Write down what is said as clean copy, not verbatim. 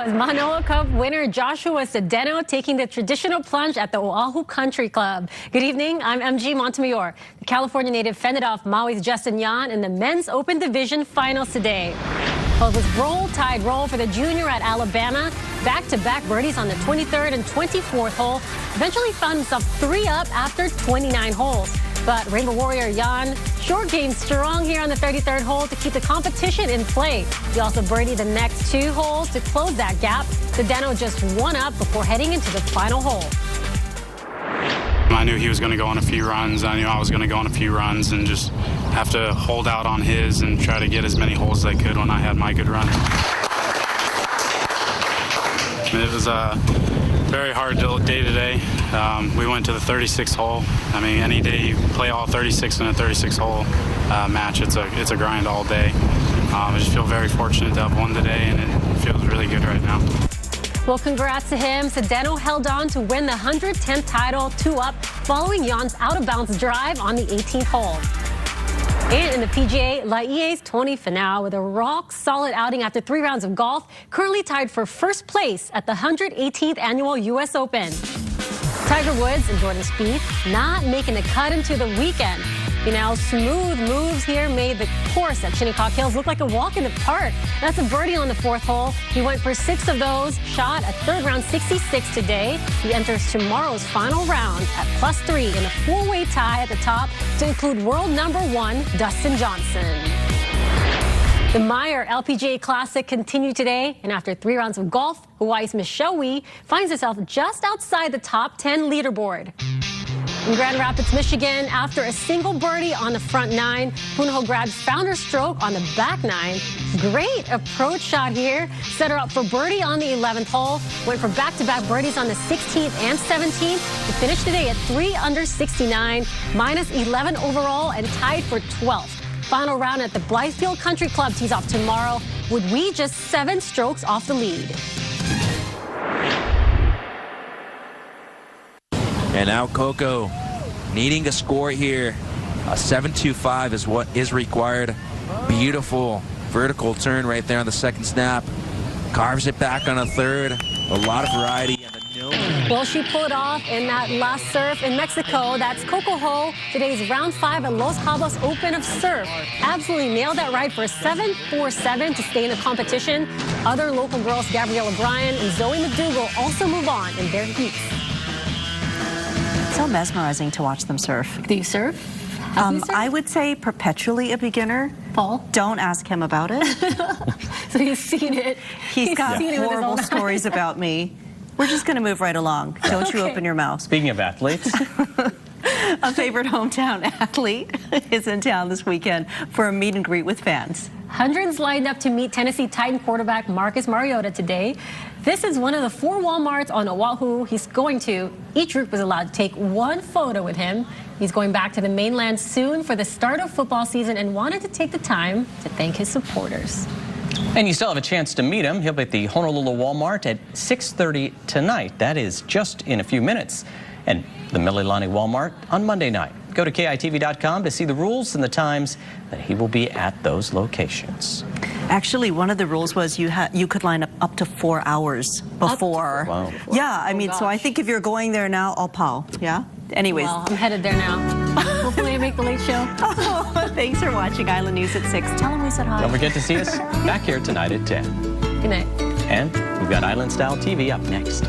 was Manoa Cup winner Joshua Sedeno taking the traditional plunge at the Oahu Country Club. Good evening, I'm MG Montemayor. The California native fended off Maui's Justin Yan in the men's open division finals today. Well, it was roll-tide roll for the junior at Alabama. Back-to-back birdies on the 23rd and 24th hole. Eventually found himself 3 up after 29 holes. But Rainbow Warrior Yan short game strong here on the 33rd hole to keep the competition in play. He also birdied the next 2 holes to close that gap. Sedeno just 1 up before heading into the final hole. I knew he was going to go on a few runs. I knew I was going to go on a few runs and just have to hold out on his and try to get as many holes as I could when I had my good run. It was a very hard day today. We went to the 36th hole. I mean, any day you play all 36 in a 36-hole match, it's a grind all day. I just feel very fortunate to have won today, and it feels really good right now. Well, congrats to him. Sedeno held on to win the 110th title, 2 up, following Yan's out-of-bounds drive on the 18th hole. And in the PGA, Laie's Tony Finau with a rock-solid outing after 3 rounds of golf, currently tied for first place at the 118th Annual U.S. Open. Tiger Woods and Jordan Spieth not making the cut into the weekend. Finau's smooth moves here made the course at Shinnecock Hills look like a walk in the park. That's a birdie on the 4th hole. He went for 6 of those, shot at 3rd round 66 today. He enters tomorrow's final round at +3 in a 4-way tie at the top to include world #1 Dustin Johnson. The Meyer LPGA Classic continued today, and after 3 rounds of golf, Hawaii's Michelle Wie finds herself just outside the top 10 leaderboard. In Grand Rapids, Michigan, after a single birdie on the front 9, Punho grabbed founder stroke on the back 9. Great approach shot here. Set her up for birdie on the 11th hole. Went for back-to-back birdies on the 16th and 17th to finish today at 3 under 69, -11 overall, and tied for 12th. Final round at the Blythefield Country Club tees off tomorrow, with Wie just 7 strokes off the lead. And now Coco needing a score here. A 7.25 is what is required. Beautiful vertical turn right there on the 2nd snap. Carves it back on a 3rd. A lot of variety. And a no. Well, she pulled off in that last surf in Mexico. That's Coco Ho, today's round 5 at Los Cabos Open of Surf. Absolutely nailed that ride for a 7.47 to stay in the competition. Other local girls, Gabriella Bryan and Zoe McDougal, also move on in their heats. So mesmerizing to watch them surf. Do you surf? I would say perpetually a beginner. Paul? Don't ask him about it. So he's seen it. He's got horrible stories about me. We're just going to move right along. Don't you open your mouth. Speaking of athletes. A favorite hometown athlete is in town this weekend for a meet and greet with fans. Hundreds lined up to meet Tennessee Titan quarterback Marcus Mariota today. This is one of the 4 Walmarts on Oahu he's going to. Each group was allowed to take 1 photo with him. He's going back to the mainland soon for the start of football season and wanted to take the time to thank his supporters. And you still have a chance to meet him. He'll be at the Honolulu Walmart at 6:30 tonight. That is just in a few minutes. And the Mililani Walmart on Monday night. Go to KITV.com to see the rules and the times that he will be at those locations. Actually, one of the rules was you could line up to 4 hours before. Wow. Yeah, I mean, so I think if you're going there now, I'll pow. Yeah? Anyways. Well, I'm headed there now. Hopefully I make the late show. Oh, thanks for watching Island News at 6. Tell them we said hi. Don't forget to see us back here tonight at 10. Good night. And we've got Island Style TV up next.